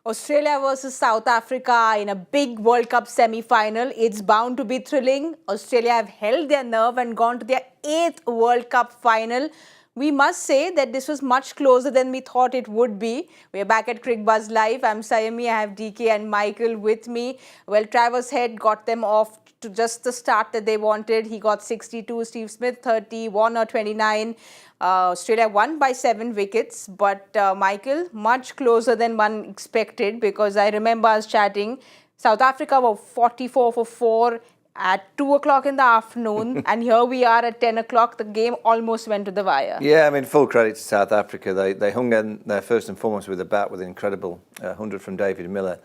Australia versus South Africa in a big World Cup semi-final. It's bound to be thrilling. Australia have held their nerve and gone to their 8th World Cup final. We must say that this was much closer than we thought it would be. We're back at Cricbuzz Live. I'm Saiyami. I have DK and Michael with me. Well, Travis Head got them off to just the start that they wanted. He got 62, Steve Smith 30, Vaughan 29. Australia won by 7 wickets, but Michael, much closer than one expected, because I remember us chatting. South Africa were 44 for 4 at 2 o'clock in the afternoon, and here we are at 10 o'clock. The game almost went to the wire. Yeah, I mean, full credit to South Africa. They hung in there first and foremost with a bat with an incredible 100 from David Miller.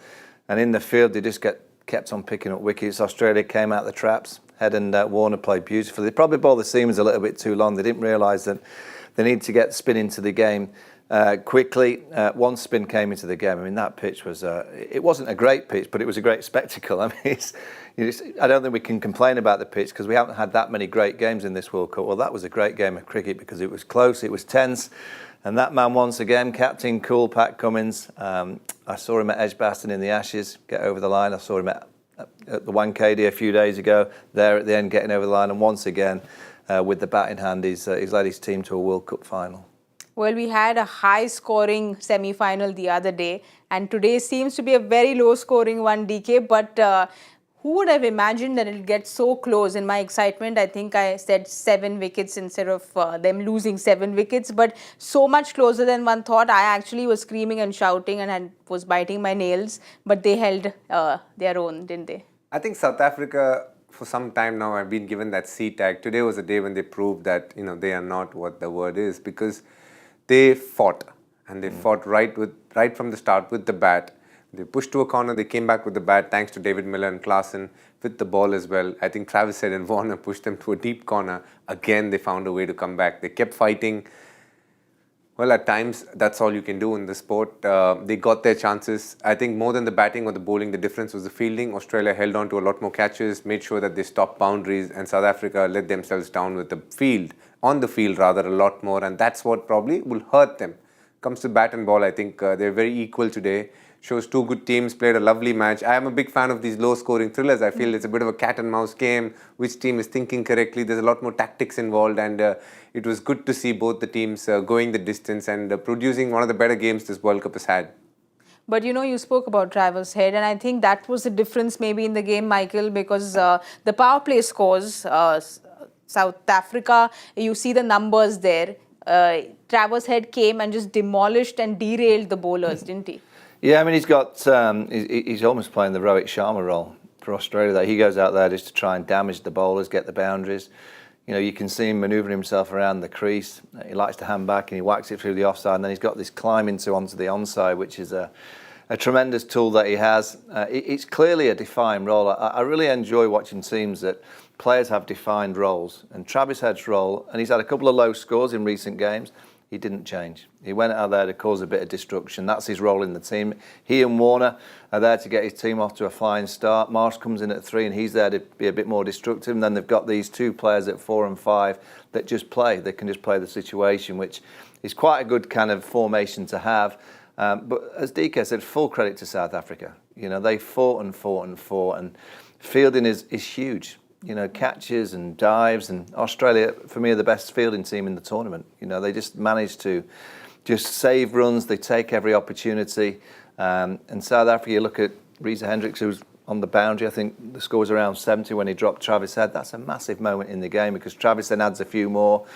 And in the field, they just kept on picking up wickets. Australia came out the traps. Head and Warner played beautifully. They probably bowled the seamers a little bit too long. They didn't realise that they need to get spin into the game quickly. One spin came into the game. I mean, that pitch was, it wasn't a great pitch, but it was a great spectacle. I mean, I don't think we can complain about the pitch because we haven't had that many great games in this World Cup. Well, that was a great game of cricket because it was close, it was tense. And that man, once again, Captain Cool, Pat Cummins. I saw him at Edgbaston in the Ashes get over the line. I saw him at the wkts a few days ago, there at the end getting over the line. And once again, with the bat in hand, he's led his team to a World Cup final. Well, we had a high-scoring semi-final the other day, and today seems to be a very low-scoring one, DK, but who would have imagined that it'll get so close? In my excitement, I think I said 7 wickets instead of them losing 7 wickets, but so much closer than one thought. I actually was screaming and shouting and was biting my nails, but they held their own, didn't they? I think South Africa, for some time now, have been given that C tag. Today was a day when they proved that they are not what the word is, because they fought, and they fought right from the start with the bat. They pushed to a corner, they came back with the bat thanks to David Miller and Klaasen with the ball as well. I think Travis Head and Vaughan pushed them to a deep corner. Again, they found a way to come back. They kept fighting. Well, at times, that's all you can do in the sport. They got their chances. I think more than the batting or the bowling, the difference was the fielding. Australia held on to a lot more catches, made sure that they stopped boundaries, and South Africa let themselves down with the field, on the field rather, a lot more, and that's what probably will hurt them. Comes to bat and ball, I think they're very equal today. Shows two good teams, played a lovely match. I am a big fan of these low-scoring thrillers. I feel it's a bit of a cat-and-mouse game. Which team is thinking correctly? There's a lot more tactics involved, and it was good to see both the teams going the distance and producing one of the better games this World Cup has had. But you spoke about Travis Head, and I think that was the difference maybe in the game, Michael, because the power play scores, South Africa, you see the numbers there. Travis Head came and just demolished and derailed the bowlers, didn't he? Yeah, I mean, he's almost playing the Rohit Sharma role for Australia. There, he goes out there just to try and damage the bowlers, get the boundaries. You can see him manoeuvring himself around the crease. He likes to hand back and he whacks it through the offside. And then he's got this climb onto the onside, which is a tremendous tool that he has. It's clearly a defined role. I really enjoy watching teams that players have defined roles. And Travis Head's role, and he's had a couple of low scores in recent games, he didn't change. He went out there to cause a bit of destruction. That's his role in the team. He and Warner are there to get his team off to a flying start. Marsh comes in at 3 and he's there to be a bit more destructive. And then they've got these 2 players at 4 and 5 that just play. They can just play the situation, which is quite a good kind of formation to have. But as DK said, full credit to South Africa. They fought and fought and fought, and fielding is huge. Catches and dives, and Australia, for me, are the best fielding team in the tournament. They just manage to just save runs, they take every opportunity. And South Africa, you look at Reza Hendricks, who's on the boundary. I think the score was around 70 when he dropped Travis Head. That's a massive moment in the game because Travis then adds a few more,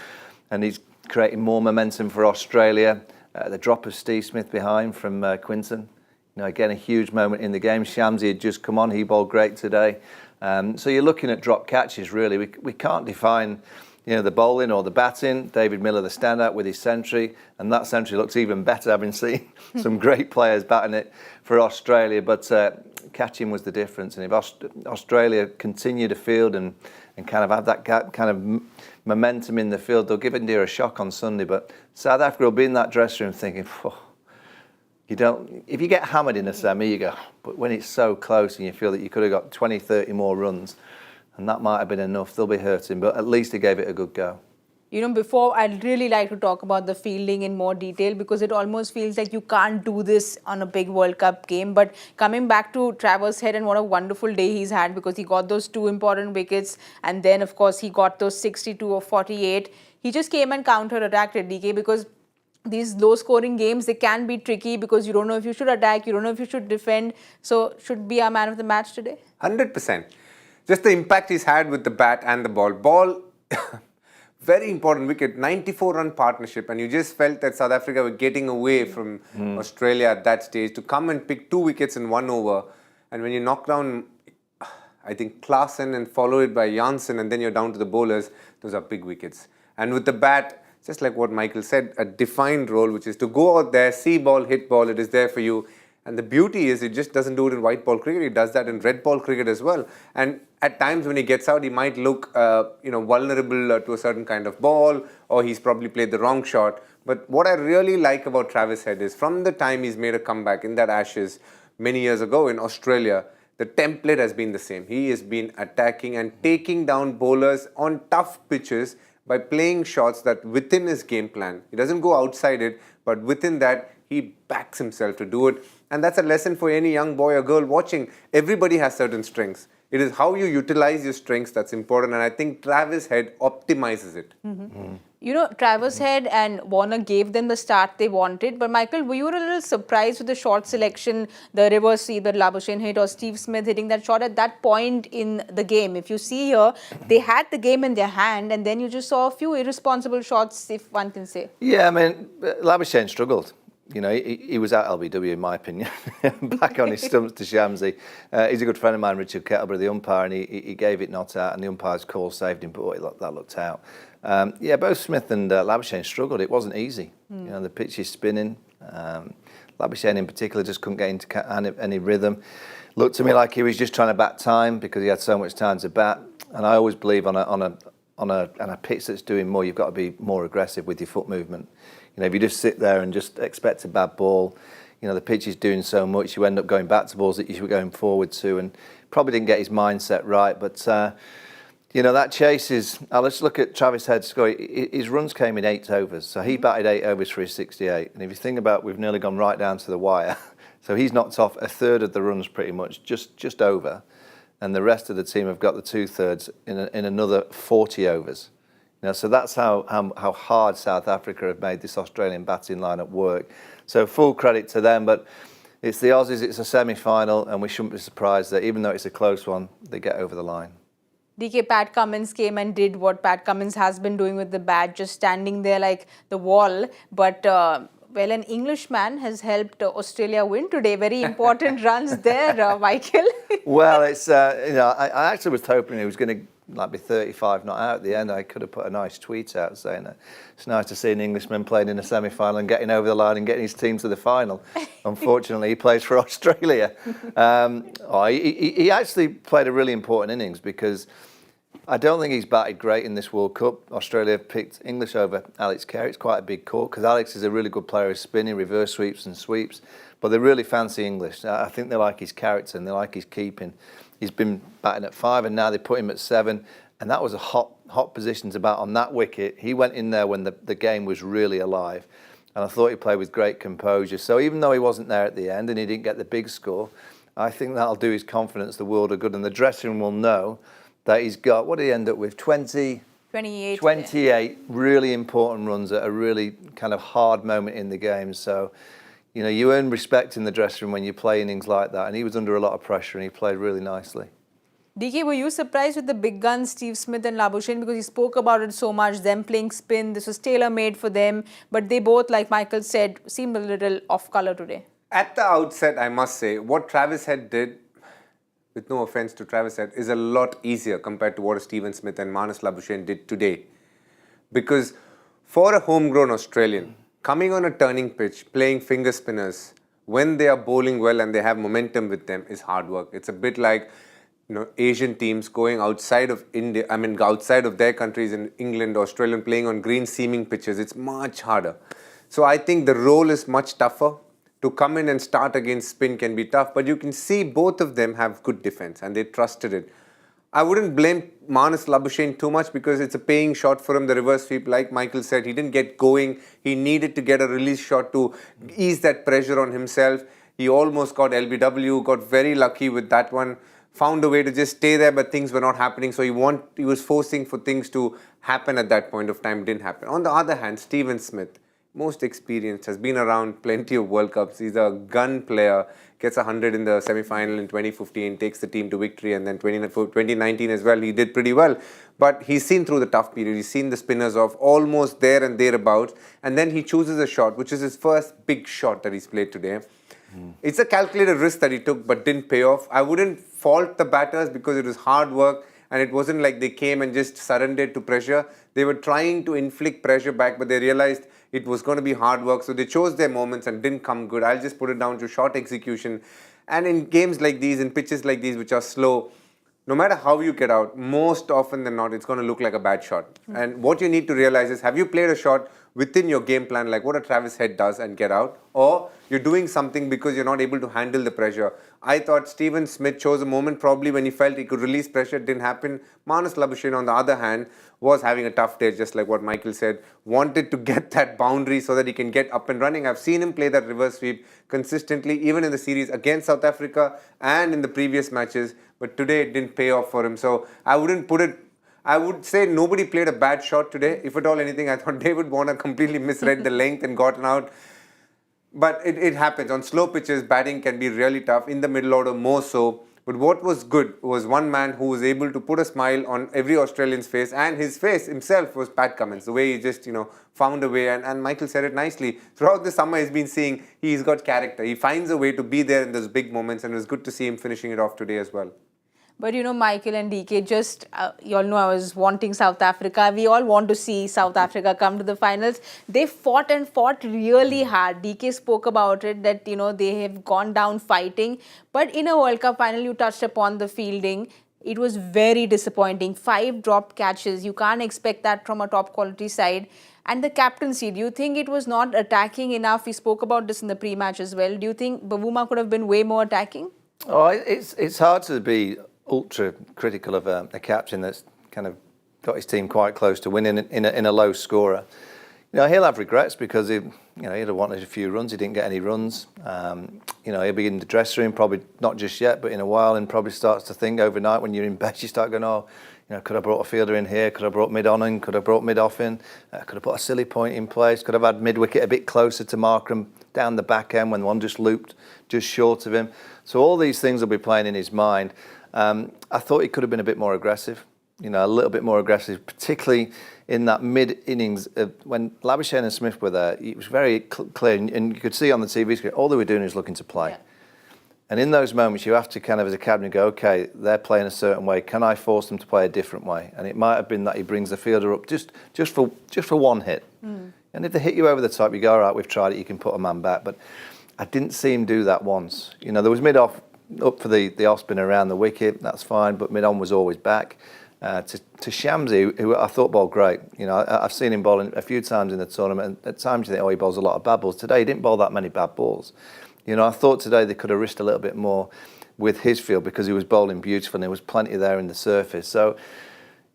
and he's creating more momentum for Australia. The drop of Steve Smith behind from Quinton. Again, a huge moment in the game. Shamsi had just come on. He bowled great today. So you're looking at drop catches, really. We can't define, the bowling or the batting. David Miller, the standout with his century. And that century looks even better, having seen some great players batting it for Australia. But catching was the difference. And if Australia continue to field and kind of have that kind of momentum in the field, they'll give India a shock on Sunday. But South Africa will be in that dressing room thinking, if you get hammered in a semi, you go, but when it's so close and you feel that you could have got 20, 30 more runs, and that might have been enough, they'll be hurting, but at least they gave it a good go. Before, I'd really like to talk about the fielding in more detail because it almost feels like you can't do this on a big World Cup game. But coming back to Travers Head, and what a wonderful day he's had because he got those 2 important wickets, and then, of course, he got those 62 or 48. He just came and counter-attacked it, DK, because these low-scoring games, they can be tricky because you don't know if you should attack, you don't know if you should defend. So, should be our man of the match today? 100%. Just the impact he's had with the bat and the ball. Ball, very important wicket, 94-run partnership, and you just felt that South Africa were getting away from Australia at that stage to come and pick 2 wickets in 1 over. And when you knock down, I think, Klaasen and follow it by Janssen, and then you're down to the bowlers, those are big wickets. And with the bat, just like what Michael said, a defined role, which is to go out there, see ball, hit ball, it is there for you. And the beauty is, it just doesn't do it in white ball cricket, he does that in red ball cricket as well. And at times when he gets out, he might look vulnerable to a certain kind of ball, or he's probably played the wrong shot. But what I really like about Travis Head is, from the time he's made a comeback in that Ashes many years ago in Australia, the template has been the same. He has been attacking and taking down bowlers on tough pitches by playing shots that within his game plan. He doesn't go outside it, but within that, he backs himself to do it. And that's a lesson for any young boy or girl watching. Everybody has certain strengths. It is how you utilize your strengths that's important. And I think Travis Head optimizes it. Travers Head and Warner gave them the start they wanted. But Michael, were you a little surprised with the shot selection, the reverse either Labuschagne hit or Steve Smith hitting that shot at that point in the game? If you see here, they had the game in their hand, and then you just saw a few irresponsible shots, if one can say. Yeah, I mean, Labuschagne struggled. He was out LBW, in my opinion, back on his stumps to Shamsi. He's a good friend of mine, Richard Kettleby, the umpire, and he gave it not out, and the umpire's call saved him, but that looked out. Both Smith and Labuschagne struggled. It wasn't easy. The pitch is spinning. Labuschagne in particular just couldn't get into any rhythm. Looked to me like he was just trying to bat time because he had so much time to bat. And I always believe on a pitch that's doing more, you've got to be more aggressive with your foot movement. If you just sit there and just expect a bad ball, the pitch is doing so much, you end up going back to balls that you were going forward to, and probably didn't get his mindset right. But, that chase is... let's look at Travis Head's score. His runs came in 8 overs, so he batted 8 overs for his 68. And if you think about, we've nearly gone right down to the wire. So he's knocked off a third of the runs pretty much, just over. And the rest of the team have got the 2/3 in another 40 overs. So that's how hard South Africa have made this Australian batting lineup work. So full credit to them, but it's the Aussies, it's a semi-final, and we shouldn't be surprised that even though it's a close one, they get over the line. DK, Pat Cummins came and did what Pat Cummins has been doing with the bat, just standing there like the wall. But, an Englishman has helped Australia win today. Very important runs there, Michael. Well, it's, I actually was hoping he was going to be 35 not out at the end. I could have put a nice tweet out saying that it's nice to see an Englishman playing in a semi-final and getting over the line and getting his team to the final. Unfortunately, he plays for Australia. He actually played a really important innings because I don't think he's batted great in this World Cup. Australia picked English over Alex Carey. It's quite a big call because Alex is a really good player of spinning, reverse sweeps and sweeps, but they really fancy English. I think they like his character and they like his keeping. He's been batting at 5 and now they put him at 7, and that was a hot position to bat on that wicket. He went in there when the game was really alive, and I thought he played with great composure. So even though he wasn't there at the end and he didn't get the big score, I think that'll do his confidence the world of good, and the dressing room will know that he's got, what did he end up with, 28 really important runs at a really kind of hard moment in the game. So you earn respect in the dressing room when you play innings like that. And he was under a lot of pressure and he played really nicely. DK, were you surprised with the big guns, Steve Smith and Labuschagne? Because he spoke about it so much, them playing spin. This was tailor-made for them. But they both, like Michael said, seemed a little off-color today. At the outset, I must say, what Travis Head did, with no offense to Travis Head, is a lot easier compared to what Steven Smith and Marnus Labuschagne did today. Because for a homegrown Australian, coming on a turning pitch, playing finger spinners, when they are bowling well and they have momentum with them, is hard work. It's a bit like Asian teams going outside of India, outside of their countries in England, Australia, playing on green seaming pitches. It's much harder. So I think the role is much tougher. To come in and start against spin can be tough, but you can see both of them have good defense and they trusted it. I wouldn't blame Marnus Labuschagne too much because it's a paying shot for him, the reverse sweep. Like Michael said, he didn't get going. He needed to get a release shot to ease that pressure on himself. He almost got LBW, got very lucky with that one. Found a way to just stay there, but things were not happening. So he was forcing for things to happen at that point of time. Didn't happen. On the other hand, Steven Smith, most experienced, has been around plenty of World Cups. He's a gun player, gets 100 in the semi-final in 2015, takes the team to victory, and then 2019 as well, he did pretty well. But he's seen through the tough period. He's seen the spinners off almost there and thereabouts, and then he chooses a shot, which is his first big shot that he's played today. It's a calculated risk that he took, but didn't pay off. I wouldn't fault the batters because it was hard work, and it wasn't like they came and just surrendered to pressure. They were trying to inflict pressure back, but they realized it was going to be hard work, so they chose their moments and didn't come good. I'll just put it down to short execution. And in games like these, in pitches like these, which are slow, no matter how you get out, most often than not, it's going to look like a bad shot. And what you need to realize is, have you played a shot within your game plan, like what a Travis Head does, and get out? Or you're doing something because you're not able to handle the pressure. I thought Steven Smith chose a moment probably when he felt he could release pressure. It didn't happen. Marnus Labuschagne, on the other hand, was having a tough day, just like what Michael said. Wanted to get that boundary so that he can get up and running. I've seen him play that reverse sweep consistently, even in the series against South Africa and in the previous matches. But today it didn't pay off for him. So I would say nobody played a bad shot today. If at all anything, I thought David Warner completely misread the length and gotten out. But it happens. On slow pitches, batting can be really tough. In the middle order, more so. But what was good was one man who was able to put a smile on every Australian's face, and his face himself was Pat Cummins. The way he just, found a way, and Michael said it nicely. Throughout the summer, he's been seeing he's got character. He finds a way to be there in those big moments, and it was good to see him finishing it off today as well. But Michael and DK, just, you all know I was wanting South Africa. We all want to see South Africa come to the finals. They fought and fought really hard. DK spoke about it, that, they have gone down fighting. But in a World Cup final, you touched upon the fielding. It was very disappointing. 5 dropped catches. You can't expect that from a top quality side. And the captaincy, do you think it was not attacking enough? We spoke about this in the pre-match as well. Do you think Bavuma could have been way more attacking? Oh, it's hard to be ultra critical of a captain that's kind of got his team quite close to winning in a low scorer. He'll have regrets because he'd have wanted a few runs. He didn't get any runs. He'll be in the dressing room, probably not just yet, but in a while, and probably starts to think overnight when you're in bed, you start going, could I brought a fielder in here? Could I brought mid on in? Could I brought mid off in? Could I put a silly point in place? Could I have had mid wicket a bit closer to Markram down the back end when one just looped just short of him? So all these things will be playing in his mind. I thought he could have been a bit more aggressive, a little bit more aggressive, particularly in that mid-innings. When Labuschagne and Smith were there, it was very clear, and you could see on the TV screen, all they were doing was looking to play. Yeah. And in those moments, you have to kind of, as a captain, go, okay, they're playing a certain way. Can I force them to play a different way? And it might have been that he brings the fielder up just for one hit. And if they hit you over the top, you go, all right, we've tried it, you can put a man back. But I didn't see him do that once. There was mid-off, up for the off spin around the wicket, that's fine, but mid-on was always back. To Shamsi, who I thought bowled great. I've seen him bowling a few times in the tournament, and at times you think, he bowls a lot of bad balls. Today, he didn't bowl that many bad balls. I thought today they could have risked a little bit more with his field because he was bowling beautiful and there was plenty there in the surface. So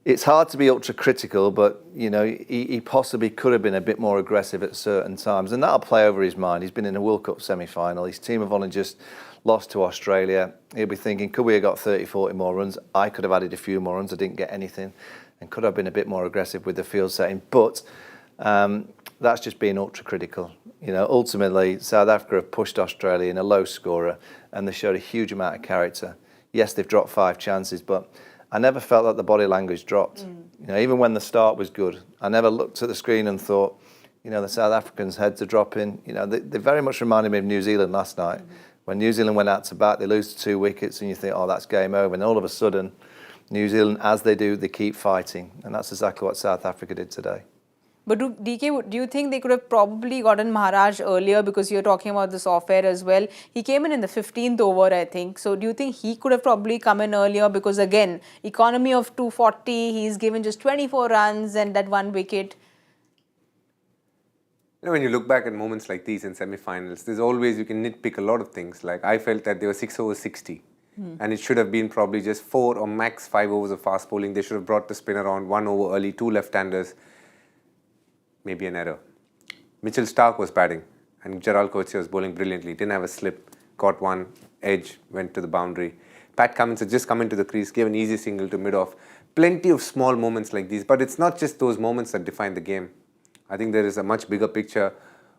it's hard to be ultra critical, but he possibly could have been a bit more aggressive at certain times, and that'll play over his mind. He's been in a World Cup semi-final. His team have only just lost to Australia. He'll be thinking, could we have got 30, 40 more runs? I could have added a few more runs. I didn't get anything, and could have been a bit more aggressive with the field setting. But that's just being ultra critical. Ultimately, South Africa have pushed Australia in a low scorer, and they showed a huge amount of character. Yes, they've dropped 5 chances, but I never felt that the body language dropped. Even when the start was good, I never looked at the screen and thought, the South Africans' heads are dropping. They very much reminded me of New Zealand last night. When New Zealand went out to bat, they lose 2 wickets, and you think, that's game over. And all of a sudden, New Zealand, as they do, they keep fighting. And that's exactly what South Africa did today. But DK, do you think they could have probably gotten Maharaj earlier, because you're talking about this off-air as well? He came in the 15th over, I think. So do you think he could have probably come in earlier? Because again, economy of 240, he's given just 24 runs and that 1 wicket. When you look back at moments like these in semi-finals, there's always, you can nitpick a lot of things. Like, I felt that they were 6 over 60. And it should have been probably just 4 or max 5 overs of fast bowling. They should have brought the spinner on 1 over early, 2 left-handers. Maybe an error. Mitchell Starc was batting and Gerald Coetzee was bowling brilliantly. Didn't have a slip, got one, edge, went to the boundary. Pat Cummins had just come into the crease, gave an easy single to mid-off. Plenty of small moments like these, but it's not just those moments that define the game. I think there is a much bigger picture,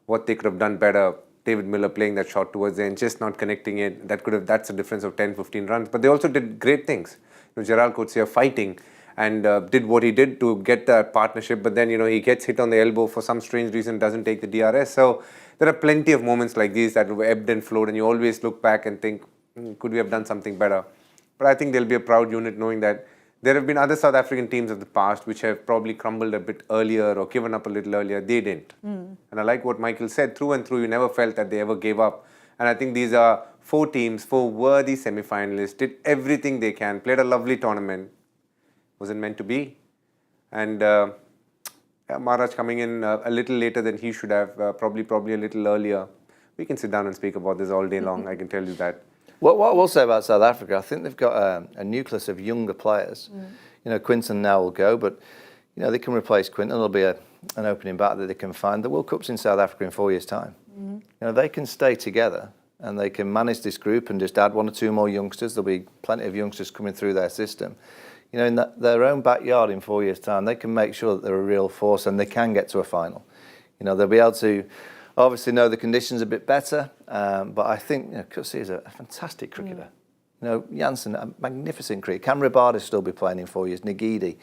what they could have done better. David Miller playing that shot towards the end, just not connecting it. That's a difference of 10, 15 runs. But they also did great things. Gerald Coetzee fighting and did what he did to get that partnership. But then, he gets hit on the elbow for some strange reason, doesn't take the DRS. So there are plenty of moments like these that were ebbed and flowed. And you always look back and think, could we have done something better? But I think they'll be a proud unit knowing that there have been other South African teams of the past which have probably crumbled a bit earlier or given up a little earlier. They didn't. And I like what Michael said. Through and through, you never felt that they ever gave up. And I think these are 4 teams, 4 worthy semi-finalists, did everything they can, played a lovely tournament. Wasn't meant to be. And Maharaj coming in a little later than he should have, probably a little earlier. We can sit down and speak about this all day long, I can tell you that. What I will say about South Africa, I think they've got a nucleus of younger players. Quinton now will go, but they can replace Quinton. There'll be an opening batter that they can find. The World Cup's in South Africa in 4 years' time. They can stay together and they can manage this group and just add 1 or 2 more youngsters. There'll be plenty of youngsters coming through their system. In their own backyard in 4 years' time, they can make sure that they're a real force and they can get to a final. They'll be able to obviously know the conditions a bit better, but I think Coetzee is a fantastic cricketer. Janssen, a magnificent cricketer. Cam Rabada still be playing in 4 years. Nagidi,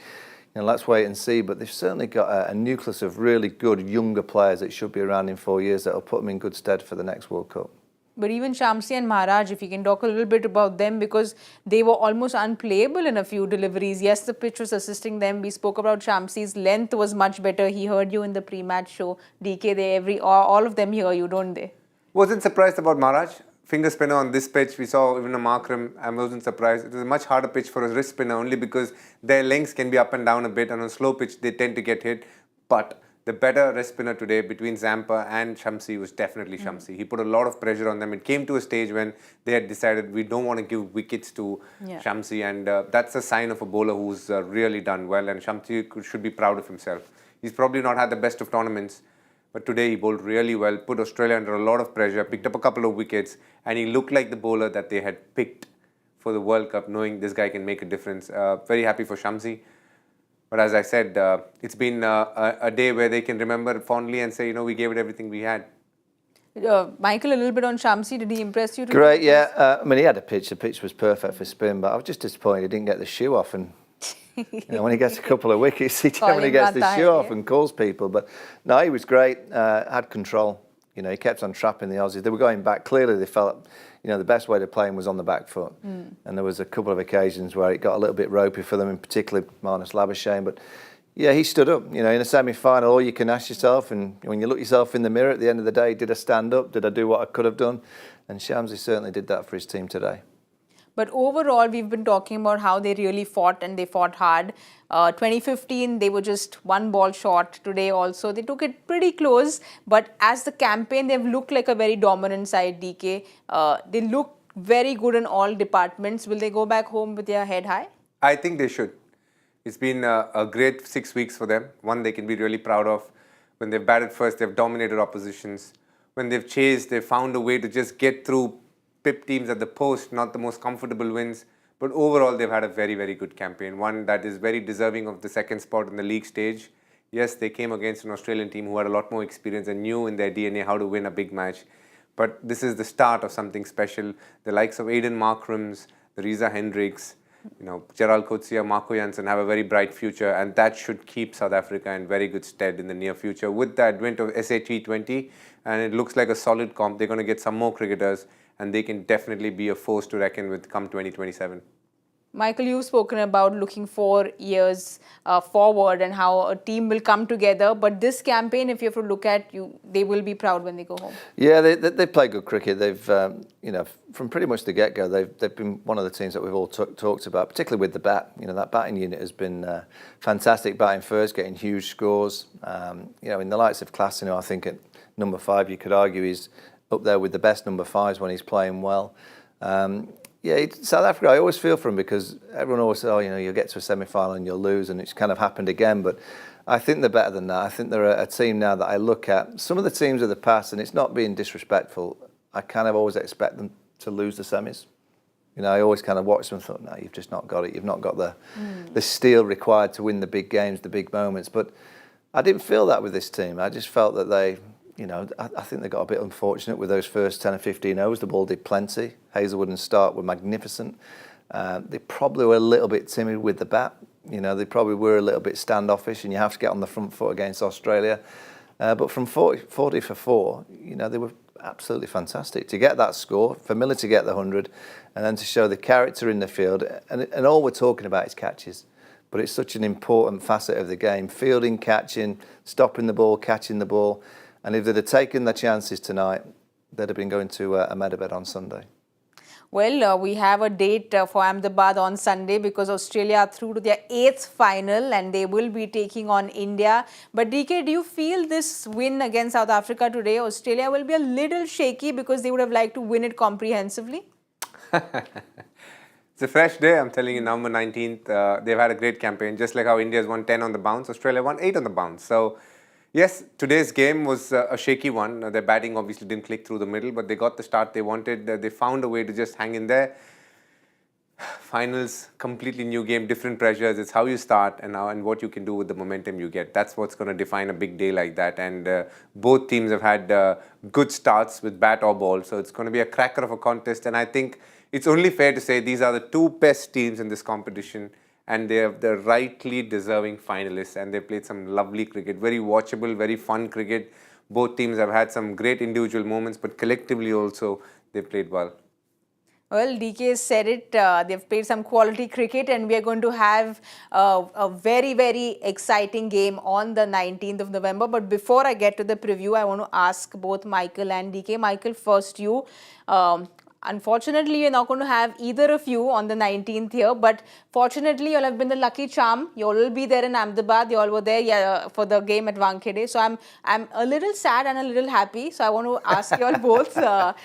let's wait and see. But they've certainly got a nucleus of really good younger players that should be around in 4 years that will put them in good stead for the next World Cup. But even Shamsi and Maharaj, if you can talk a little bit about them, because they were almost unplayable in a few deliveries. Yes, the pitch was assisting them. We spoke about Shamsi's length was much better. He heard you in the pre-match show. DK, all of them hear you, don't they? Wasn't surprised about Maharaj. Finger spinner on this pitch. We saw even a Markram. I wasn't surprised. It was a much harder pitch for a wrist spinner only because their lengths can be up and down a bit. And on a slow pitch, they tend to get hit. But the better wrist spinner today between Zampa and Shamsi was definitely Shamsi. He put a lot of pressure on them. It came to a stage when they had decided we don't want to give wickets to Shamsi. And that's a sign of a bowler who's really done well. And Shamsi should be proud of himself. He's probably not had the best of tournaments. But today he bowled really well, put Australia under a lot of pressure, picked up a couple of wickets, and he looked like the bowler that they had picked for the World Cup, knowing this guy can make a difference. Very happy for Shamsi. But as I said, it's been a day where they can remember fondly and say, we gave it everything we had. Michael, a little bit on Shamsi. Did he impress you? Great, yeah. He had a pitch. The pitch was perfect for spin, but I was just disappointed he didn't get the shoe off. And when he gets a couple of wickets, he generally gets the shoe off and calls people. But no, he was great. Had control. He kept on trapping the Aussies. They were going back. Clearly, they felt the best way to play him was on the back foot. And there was a couple of occasions where it got a little bit ropey for them, in particular Marnus Labuschagne. But yeah, he stood up. In a semi-final, all you can ask yourself, and when you look yourself in the mirror at the end of the day, did I stand up? Did I do what I could have done? And Shamsi certainly did that for his team today. But overall, we've been talking about how they really fought and they fought hard. 2015, they were just 1 ball short. Today also, they took it pretty close. But as the campaign, they've looked like a very dominant side, DK. They look very good in all departments. Will they go back home with their head high? I think they should. It's been a great 6 weeks for them. One they can be really proud of. When they've batted first, they've dominated oppositions. When they've chased, they've found a way to just get through pip teams at the post, not the most comfortable wins. But overall, they've had a very, very good campaign. One that is very deserving of the second spot in the league stage. Yes, they came against an Australian team who had a lot more experience and knew in their DNA how to win a big match. But this is the start of something special. The likes of Aiden Markrams, the Reza Hendricks, Gerald Coetzee, Marco Jansen have a very bright future, and that should keep South Africa in very good stead in the near future. With the advent of SA T20, and it looks like a solid comp, they're going to get some more cricketers, and they can definitely be a force to reckon with come 2027. Michael, you've spoken about looking 4 years forward and how a team will come together. But this campaign, if you have to look at they will be proud when they go home. Yeah, they play good cricket. They've, from pretty much the get-go, they've been one of the teams that we've all talked about, particularly with the bat. That batting unit has been fantastic. Batting first, getting huge scores. In the likes of Klassen, I think at number 5, you could argue he's up there with the best number 5s when he's playing well. Yeah, South Africa, I always feel for them because everyone always says, oh, you'll get to a semi-final and you'll lose, and it's kind of happened again. But I think they're better than that. I think they're a team now that I look at. Some of the teams of the past, and it's not being disrespectful, I kind of always expect them to lose the semis. I always kind of watched them and thought, no, you've just not got it. You've not got the steel required to win the big games, the big moments. But I didn't feel that with this team. I just felt that they... I think they got a bit unfortunate with those first 10 or 15 overs. The ball did plenty. Hazelwood and Stark were magnificent. They probably were a little bit timid with the bat. They probably were a little bit standoffish, and you have to get on the front foot against Australia. But from 40 for 4, they were absolutely fantastic. To get that score, for Miller to get the 100, and then to show the character in the field. And all we're talking about is catches. But it's such an important facet of the game. Fielding, catching, stopping the ball, catching the ball. And if they'd have taken their chances tonight, they'd have been going to Ahmedabad on Sunday. Well, we have a date for Ahmedabad on Sunday because Australia are through to their 8th final and they will be taking on India. But DK, do you feel this win against South Africa today, Australia will be a little shaky because they would have liked to win it comprehensively? It's a fresh day, I'm telling you, November 19th. They've had a great campaign. Just like how India's won 10 on the bounce, Australia won 8 on the bounce. So, yes, today's game was a shaky one. Their batting obviously didn't click through the middle, but they got the start they wanted. They found a way to just hang in there. Finals, completely new game, different pressures. It's how you start and what you can do with the momentum you get. That's what's going to define a big day like that. And both teams have had good starts with bat or ball. So it's going to be a cracker of a contest. And I think it's only fair to say these are the two best teams in this competition. And they are the rightly deserving finalists, and they played some lovely cricket, very watchable, very fun cricket. Both teams have had some great individual moments, but collectively also they played well. Well, DK said it, they've played some quality cricket and we are going to have a very, very exciting game on the 19th of November. But before I get to the preview, I want to ask both Michael and DK. Michael, first you. Unfortunately, you're not going to have either of you on the 19th here, but fortunately, you'll have been the lucky charm. You all will be there in Ahmedabad. You all were there for the game at Wankhede. So I'm a little sad and a little happy. So I want to ask you all both that,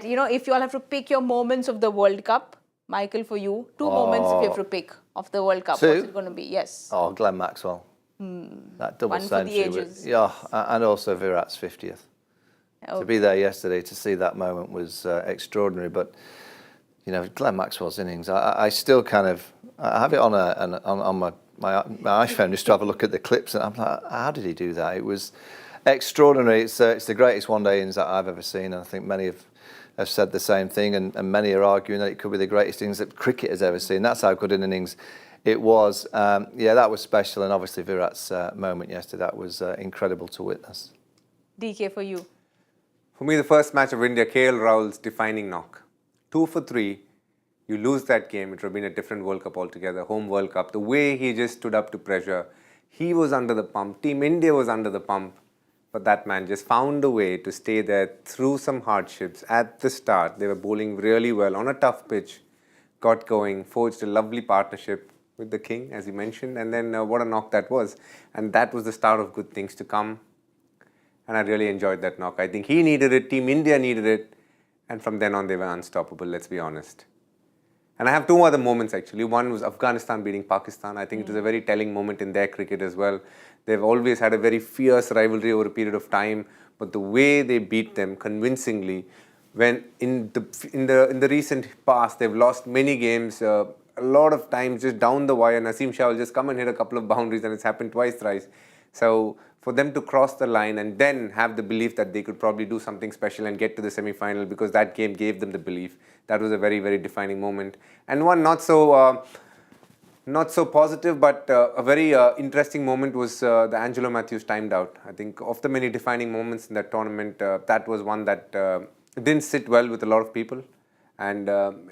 if you all have to pick your moments of the World Cup, Michael, for you, two moments if you have to pick of the World Cup. Two? What's it going to be? Yes. Oh, Glenn Maxwell. That double One for the century. ages. And also Virat's 50th. Okay. To be there yesterday, to see that moment was extraordinary. But, Glenn Maxwell's innings, I still kind of, I have it on my iPhone just to have a look at the clips. And I'm like, how did he do that? It was extraordinary. It's the greatest one-day innings that I've ever seen. And I think many have said the same thing. And many are arguing that it could be the greatest innings that cricket has ever seen. That's how good an innings it was. That was special. And obviously Virat's moment yesterday, that was incredible to witness. DK, for you. For me, the first match of India, KL Rahul's defining knock. 2 for 3. You lose that game, it would have been a different World Cup altogether, home World Cup. The way he just stood up to pressure, he was under the pump. Team India was under the pump. But that man just found a way to stay there through some hardships. At the start, they were bowling really well on a tough pitch. Got going, forged a lovely partnership with the king, as he mentioned. And then what a knock that was. And that was the start of good things to come. And I really enjoyed that knock. I think he needed it, Team India needed it, and from then on they were unstoppable, let's be honest. And I have two other moments actually. One was Afghanistan beating Pakistan. I think it was a very telling moment in their cricket as well. They've always had a very fierce rivalry over a period of time, but the way they beat them convincingly, when in the recent past they've lost many games, a lot of times just down the wire. Naseem Shah will just come and hit a couple of boundaries, and it's happened twice, thrice. So for them to cross the line and then have the belief that they could probably do something special and get to the semi-final, because that game gave them the belief, that was a very, very defining moment. And one not so positive, but a very interesting moment was the Angelo Matthews timed out. I think of the many defining moments in that tournament, that was one that didn't sit well with a lot of people. And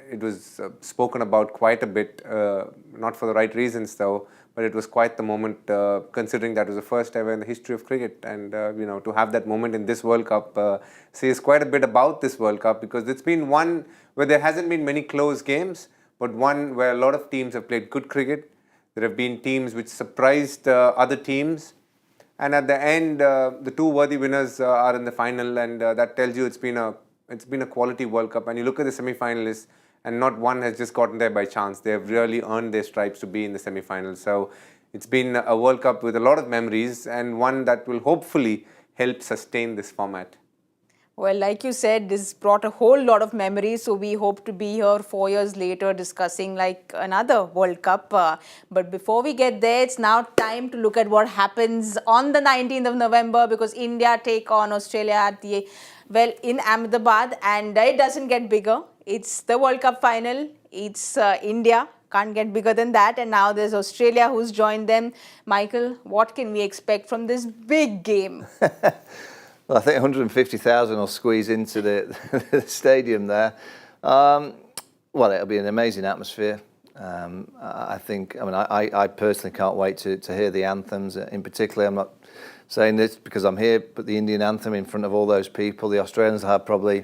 it was spoken about quite a bit, not for the right reasons though, but it was quite the moment, considering that was the first ever in the history of cricket. And, to have that moment in this World Cup says quite a bit about this World Cup, because it's been one where there hasn't been many close games, but one where a lot of teams have played good cricket. There have been teams which surprised other teams. And at the end, the two worthy winners are in the final, and that tells you it's been a quality World Cup. And you look at the semi-finalists, and not one has just gotten there by chance. They have really earned their stripes to be in the semi-finals. So it's been a World Cup with a lot of memories, and one that will hopefully help sustain this format. Well, like you said, this brought a whole lot of memories. So we hope to be here 4 years later discussing like another World Cup. But before we get there, it's now time to look at what happens on the 19th of November, because India take on Australia at in Ahmedabad, and it doesn't get bigger. It's the World Cup final. It's India. Can't get bigger than that. And now there's Australia who's joined them. Michael, what can we expect from this big game? Well, I think 150,000 will squeeze into the stadium there. Well, it'll be an amazing atmosphere. I personally can't wait to hear the anthems. In particular, I'm not saying this because I'm here, but the Indian anthem in front of all those people. The Australians will have probably,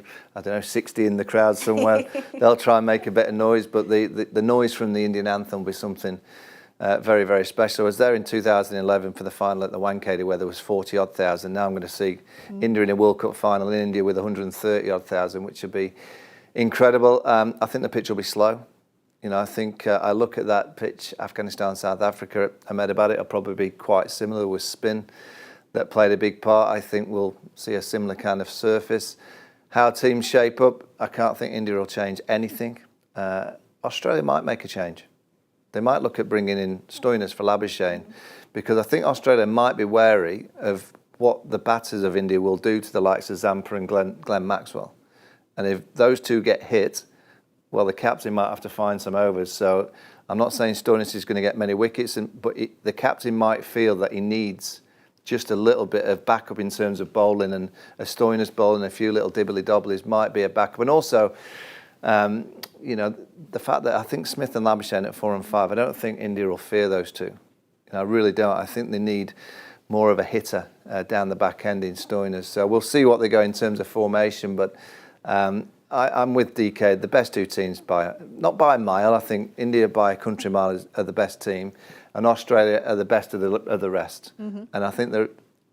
60 in the crowd somewhere. They'll try and make a bit of noise, but the noise from the Indian anthem will be something very, very special. I was there in 2011 for the final at the Wankhede where there was 40-odd thousand. Now I'm going to see India in a World Cup final in India with 130-odd thousand, which would be incredible. I think the pitch will be slow. I think I look at that pitch, Afghanistan, South Africa, Ahmedabad, it'll probably be quite similar with spin that played a big part. I think we'll see a similar kind of surface. How teams shape up, I can't think India will change anything. Australia might make a change. They might look at bringing in Stoinis for Labuschagne, because I think Australia might be wary of what the batters of India will do to the likes of Zampa and Glenn Maxwell. And if those two get hit, well, the captain might have to find some overs. So I'm not saying Stoinis is going to get many wickets, but the captain might feel that he needs just a little bit of backup in terms of bowling, and a Stoinis bowling, a few little dibbly-dobblies might be a backup. And also, the fact that I think Smith and Labuschagne at 4 and 5, I don't think India will fear those two. I really don't. I think they need more of a hitter down the back end in Stoinis. So we'll see what they go in terms of formation, but I'm with DK. The best two teams, not by a mile. I think India by a country mile are the best team, and Australia are the best of the rest. Mm-hmm. And I think they're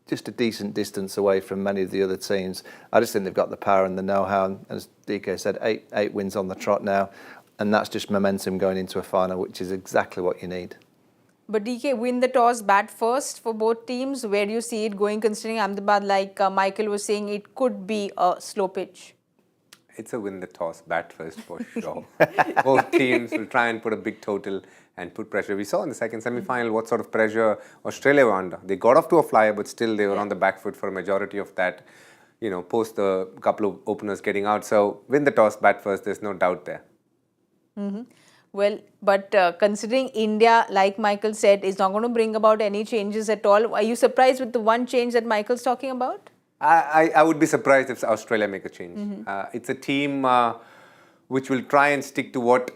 just a decent distance away from many of the other teams. I just think they've got the power and the know-how. And as DK said, eight wins on the trot now, and that's just momentum going into a final, which is exactly what you need. But DK, win the toss, bat first for both teams. Where do you see it going, considering Ahmedabad, like Michael was saying, it could be a slow pitch? It's a win the toss, bat first for sure. Both teams will try and put a big total and put pressure. We saw in the second semi-final what sort of pressure Australia were under. They got off to a flyer, but still they were on the back foot for a majority of that, post the couple of openers getting out. So win the toss, bat first, there's no doubt there. Mm-hmm. Well, but considering India, like Michael said, is not going to bring about any changes at all, are you surprised with the one change that Michael's talking about? I would be surprised if Australia make a change. Mm-hmm. It's a team which will try and stick to what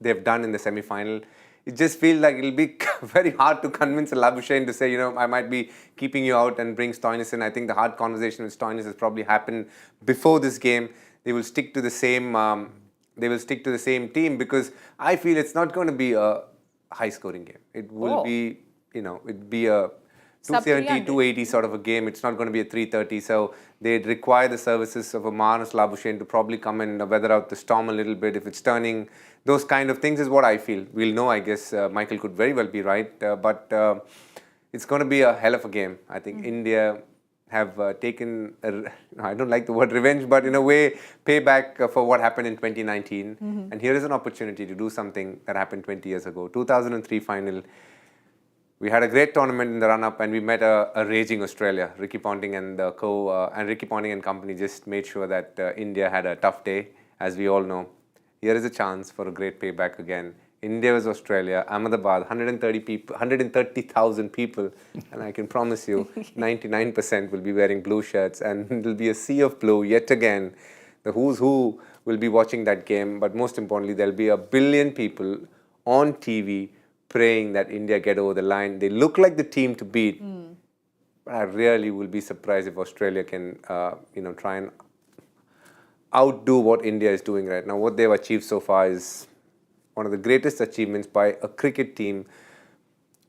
they've done in the semi-final. It just feels like it'll be very hard to convince a Labuschagne to say, I might be keeping you out and bring Stoinis in. I think the hard conversation with Stoinis has probably happened before this game. They will stick to the same. They will stick to the same team, because I feel it's not going to be a high-scoring game. It will be, it'd be a 270, 280 sort of a game. It's not going to be a 330. So they'd require the services of a Manas Labuschagne to probably come and weather out the storm a little bit. If it's turning, those kind of things is what I feel. We'll know, I guess. Michael could very well be right. But it's going to be a hell of a game. I think India have taken, I don't like the word revenge, but in a way, payback for what happened in 2019. Mm-hmm. And here is an opportunity to do something that happened 20 years ago. 2003 final. We had a great tournament in the run-up, and we met a raging Australia. Ricky Ponting and Ricky Ponting and company just made sure that India had a tough day, as we all know. Here is a chance for a great payback again. India versus Australia, Ahmedabad, 130,000 people, and I can promise you 99% will be wearing blue shirts, and it will be a sea of blue yet again. The who's who will be watching that game, but most importantly, there will be 1 billion people on TV praying that India get over the line. They look like the team to beat, but I really will be surprised if Australia can, try and outdo what India is doing right now. What they've achieved so far is one of the greatest achievements by a cricket team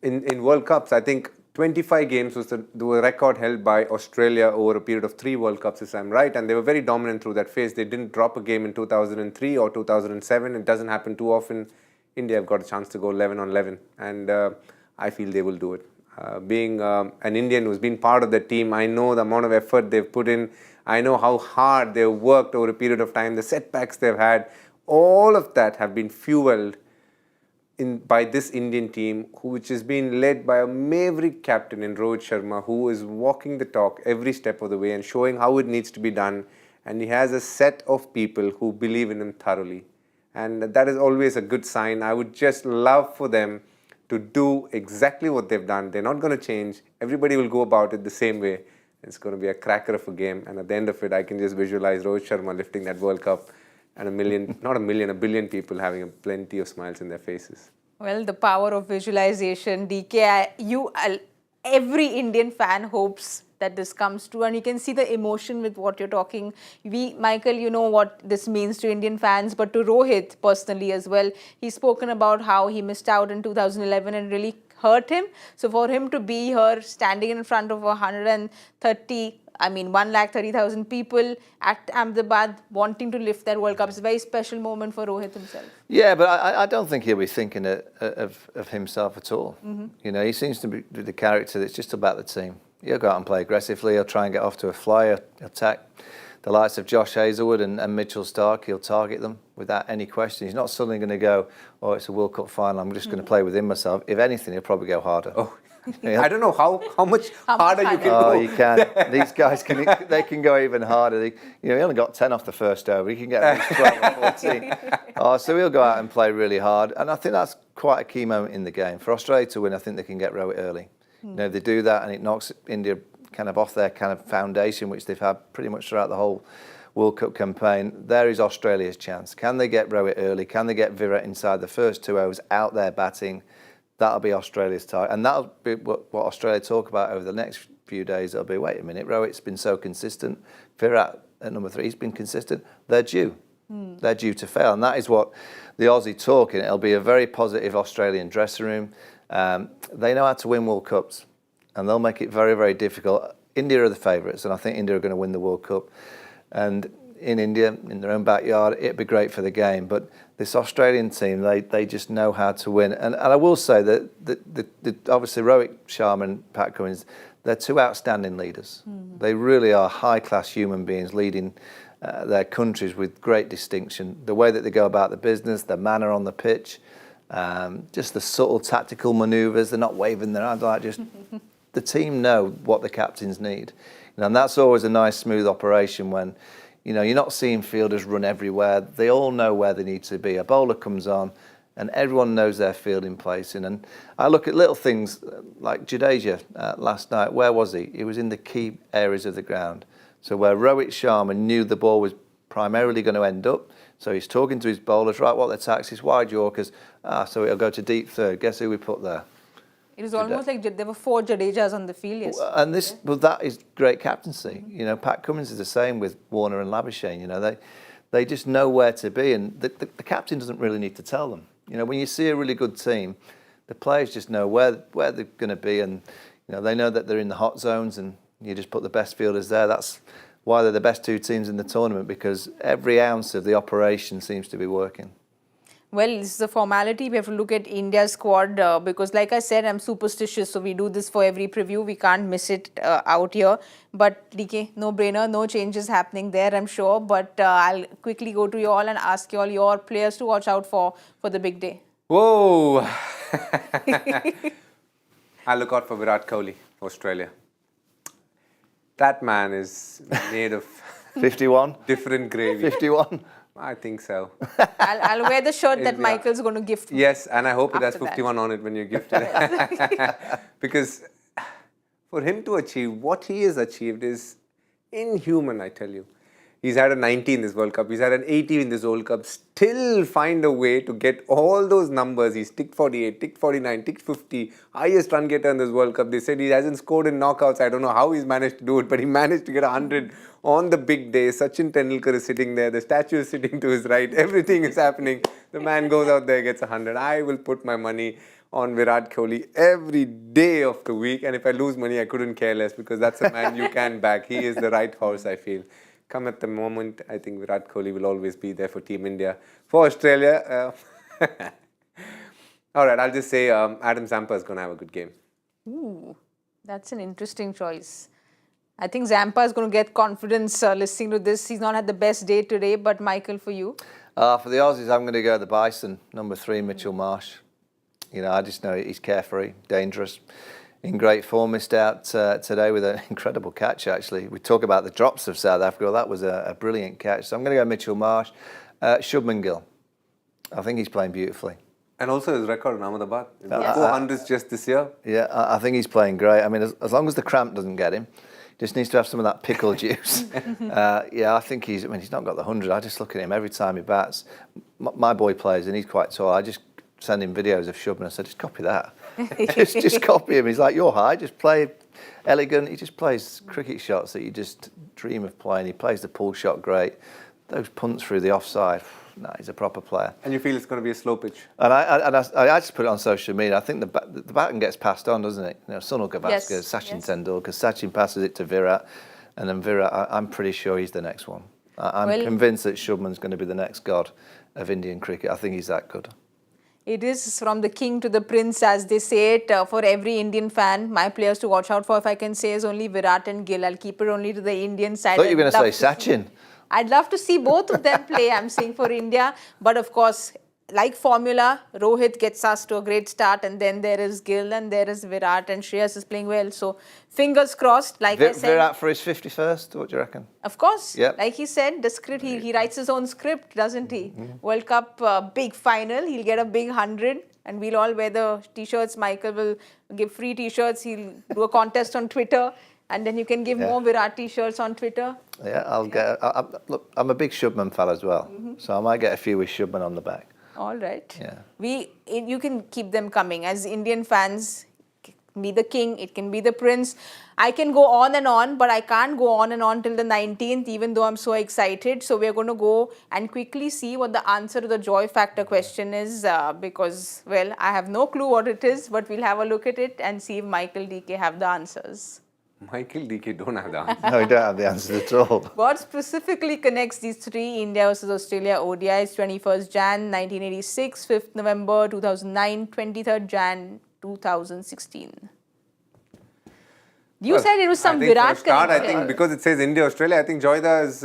in World Cups. I think 25 games was the record held by Australia over a period of 3 World Cups, if I'm right, and they were very dominant through that phase. They didn't drop a game in 2003 or 2007. It doesn't happen too often. India have got a chance to go 11 on 11, and I feel they will do it. Being an Indian who's been part of the team, I know the amount of effort they've put in. I know how hard they've worked over a period of time, the setbacks they've had. All of that have been fueled by this Indian team, which is being led by a maverick captain in Rohit Sharma, who is walking the talk every step of the way and showing how it needs to be done. And he has a set of people who believe in him thoroughly. And that is always a good sign. I would just love for them to do exactly what they've done. They're not going to change. Everybody will go about it the same way. It's going to be a cracker of a game. And at the end of it, I can just visualize Rohit Sharma lifting that World Cup and a billion people having plenty of smiles in their faces. Well, the power of visualization, DK, every Indian fan hopes that this comes true, and you can see the emotion with what you're talking. Michael, you know what this means to Indian fans, but to Rohit personally as well. He's spoken about how he missed out in 2011 and really hurt him. So for him to be here, standing in front of 130,000 people at Ahmedabad, wanting to lift that World Cup, is a very special moment for Rohit himself. Yeah, but I don't think he'll be thinking of himself at all. Mm-hmm. You know, he seems to be the character that's just about the team. He'll go out and play aggressively. He'll try and get off to a flyer. He'll attack the likes of Josh Hazlewood and Mitchell Starc. He'll target them without any question. He's not suddenly going to go, oh, it's a World Cup final, I'm just going to play within myself. If anything, he'll probably go harder. Oh. I don't know how much harder you can go. Oh, you can. These guys they can go even harder. He only got 10 off the first over. He can get at least 12 or 14. So he'll go out and play really hard. And I think that's quite a key moment in the game. For Australia to win, I think they can get Rohit early. You know, if they do that and it knocks India kind of off their kind of foundation, which they've had pretty much throughout the whole World Cup campaign, there is Australia's chance. Can they get Rohit early? Can they get Virat inside the first 2 overs out there batting? That'll be Australia's target. And that'll be what Australia talk about over the next few days. It'll be, wait a minute, Rohit's been so consistent. Virat at number 3, he's been consistent. They're due. They're due to fail. And that is what the Aussie talk, and it'll be a very positive Australian dressing room. They know how to win World Cups, and they'll make it very, very difficult. India are the favourites, and I think India are going to win the World Cup. And in India, in their own backyard, it'd be great for the game. But this Australian team, they just know how to win. And I will say that obviously Rohit Sharma and Pat Cummins, they're 2 outstanding leaders. They really are high-class human beings leading their countries with great distinction. The way that they go about the business, their manner on the pitch, just the subtle tactical manoeuvres. They're not waving their hand like just... The team know what the captains need. And that's always a nice, smooth operation when, you know, you're not seeing fielders run everywhere. They all know where they need to be. A bowler comes on and everyone knows their fielding placing. And I look at little things like Jadeja last night. Where was he? He was in the key areas of the ground. So where Rohit Sharma knew the ball was primarily going to end up, so he's talking to his bowlers, right, what the attacks is, wide Yorkers, so it'll go to deep third. Guess who we put there? It was almost like there were 4 Jadejas on the field yesterday. And that is great captaincy. You know, Pat Cummins is the same with Warner and Labuschagne. You know, they just know where to be, and the captain doesn't really need to tell them. You know, when you see a really good team, the players just know where they're going to be, and you know they know that they're in the hot zones, and you just put the best fielders there. That's why they're the best 2 teams in the tournament, because every ounce of the operation seems to be working. Well, this is a formality. We have to look at India's squad because, like I said, I'm superstitious. So we do this for every preview. We can't miss it out here. But DK, no brainer, no changes happening there, I'm sure. But I'll quickly go to you all and ask you all your players to watch out for the big day. Whoa! I look out for Virat Kohli, Australia. That man is made of 51? different gravy. 51? I think so. I'll wear the shirt that Michael's going to gift me. Yes, and I hope it has 51 on it when you gift it. Because for him to achieve what he has achieved is inhuman, I tell you. He's had a 90 in this World Cup. He's had an 80 in this World Cup. Still find a way to get all those numbers. He's ticked 48, ticked 49, ticked 50. Highest run getter in this World Cup. They said he hasn't scored in knockouts. I don't know how he's managed to do it, but he managed to get 100 on the big day. Sachin Tendulkar is sitting there. The statue is sitting to his right. Everything is happening. The man goes out there, gets 100. I will put my money on Virat Kohli every day of the week. And if I lose money, I couldn't care less because that's a man you can back. He is the right horse, I feel. Come at the moment, I think Virat Kohli will always be there for Team India. For Australia, all right, I'll just say Adam Zampa is going to have a good game. Ooh, that's an interesting choice. I think Zampa is going to get confidence listening to this. He's not had the best day today, but Michael, for you? For the Aussies, I'm going to go the Bison, number 3, Mitchell Marsh. You know, I just know he's carefree, dangerous, in great form. Missed out today with an incredible catch, actually. We talk about the drops of South Africa. Well, that was a brilliant catch. So I'm going to go Mitchell Marsh. Shubman Gill. I think he's playing beautifully. And also his record in Ahmedabad. 400s just this year. Yeah, I think he's playing great. I mean, as long as the cramp doesn't get him, just needs to have some of that pickle juice. Yeah, I think he's not got the 100. I just look at him every time he bats. My boy plays and he's quite tall. I just send him videos of Shubman. I said, just copy that. just copy him. He's like, you're high, just play elegant. He just plays cricket shots that you just dream of playing. He plays the pull shot great. Those punts through the offside. No, he's a proper player. And you feel it's going to be a slow pitch? And I just put it on social media. I think the baton gets passed on, doesn't it? You know, Sunil Gavaskar, Sachin Tendulkar. Sachin passes it to Virat, and then Virat, I'm pretty sure he's the next one. I'm convinced that Shubman's going to be the next god of Indian cricket. I think he's that good. It is from the king to the prince, as they say it. For every Indian fan, my players to watch out for, if I can say, is only Virat and Gill. I'll keep it only to the Indian side. I thought you were going to say Sachin. I'd love to see both of them play, I'm saying, for India. But of course, like formula, Rohit gets us to a great start, and then there is Gill and there is Virat, and Shreyas is playing well. So fingers crossed, like I said. Virat for his 51st, what do you reckon? Of course. Yep. Like he said, the script, he writes his own script, doesn't he? World Cup big final, he'll get a big 100. And we'll all wear the t-shirts. Michael will give free t-shirts. He'll do a contest on Twitter. And then you can give more Virat t-shirts on Twitter. Yeah, I'll get. Look, I'm a big Shubman fan as well, so I might get a few with Shubman on the back. All right. Yeah. You can keep them coming. As Indian fans, it can be the king, it can be the prince. I can go on, but I can't go on till the 19th, even though I'm so excited. So we're going to go and quickly see what the answer to the joy factor question is, because, well, I have no clue what it is, but we'll have a look at it and see if Michael DK have the answers. Michael DK don't have the answer. No, we don't have the answers at all. What specifically connects these three, India versus Australia ODIs, 21st Jan 1986, 5th November 2009, 23rd Jan 2016? You said it was some Virat connection. I think because it says India-Australia, I think Joyda is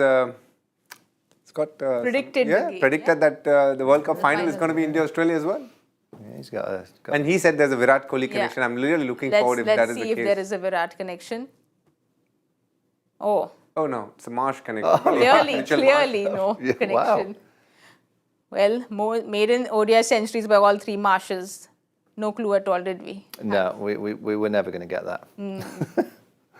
it's got predicted that the World Cup final is going to be India-Australia as well. Yeah, he's got and he said there's a Virat Kohli connection. I'm really looking forward if that is the case. Let's see if there is a Virat connection. Oh. Oh no, it's a Marsh connection. Clearly no connection. Wow. Well, maiden ODI centuries by all three Marshes. No clue at all, did we? No, we were never going to get that.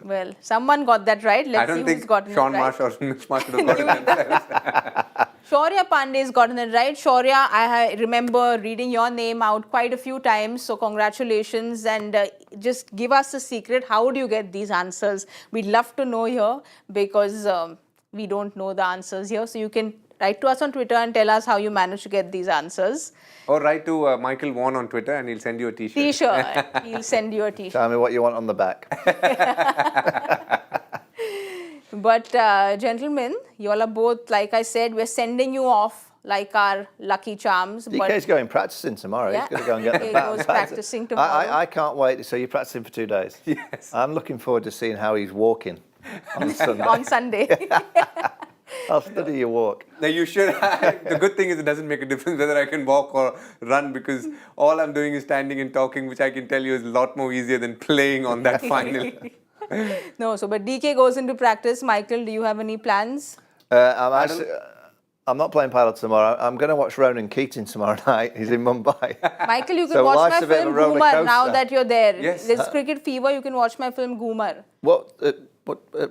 Well, someone got that right. Let's see who's gotten Sean it right. Marsh or Mitch Marsh would have gotten it themselves. Shaurya Pandey's gotten it right. Shaurya, I remember reading your name out quite a few times. So congratulations, and just give us a secret. How do you get these answers? We'd love to know here, because we don't know the answers here. So you can write to us on Twitter and tell us how you managed to get these answers. Or write to Michael Vaughan on Twitter and he'll send you a t-shirt. T-shirt. He'll send you a t-shirt. Tell me what you want on the back. But gentlemen, you all are both, like I said, we're sending you off like our lucky charms. DK's going practicing tomorrow. Yeah. He's going to go and get the He bat. goes practicing tomorrow. I can't wait. So you're practicing for 2 days? Yes. I'm looking forward to seeing how he's walking on Sunday. On Sunday. I'll study your walk. Now you should. The good thing is it doesn't make a difference whether I can walk or run, because all I'm doing is standing and talking, which I can tell you is a lot more easier than playing on that final. No, but DK goes into practice. Michael, do you have any plans? I'm not playing paddle tomorrow. I'm going to watch Ronan Keating tomorrow night. He's in Mumbai. Michael, you can So watch life's my a bit of film a roller Goomer now coaster. that you're there. Yes. There's cricket fever. You can watch my film Goomer. What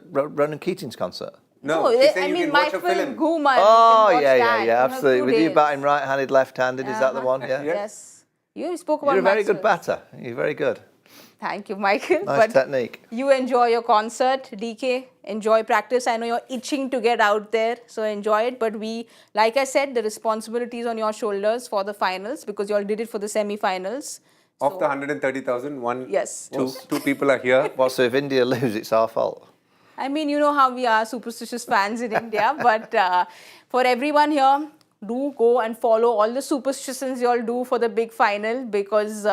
Ronan Keating's concert? No, I mean my film Goomer. Oh, you can watch that. yeah, You have absolutely. 2 With you days. batting right-handed, left-handed, is that the one? Yeah. Yes. You spoke about You're a very good Maxwell. batter. You're very good. Thank you, Michael. Nice technique. You enjoy your concert, DK. Enjoy practice. I know you're itching to get out there, so enjoy it. But like I said, the responsibility is on your shoulders for the finals, because you all did it for the semi-finals. Of the 130,000, Yes. two people are here. Well, so if India lose, it's our fault. I mean, you know how we are superstitious fans in India, but for everyone here, do go and follow all the superstitions you all do for the big final, because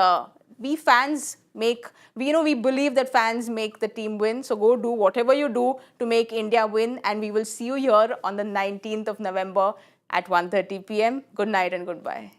we fans make, we believe that fans make the team win. So go do whatever you do to make India win, and we will see you here on the 19th of November at 1:30 p.m. Good night and goodbye.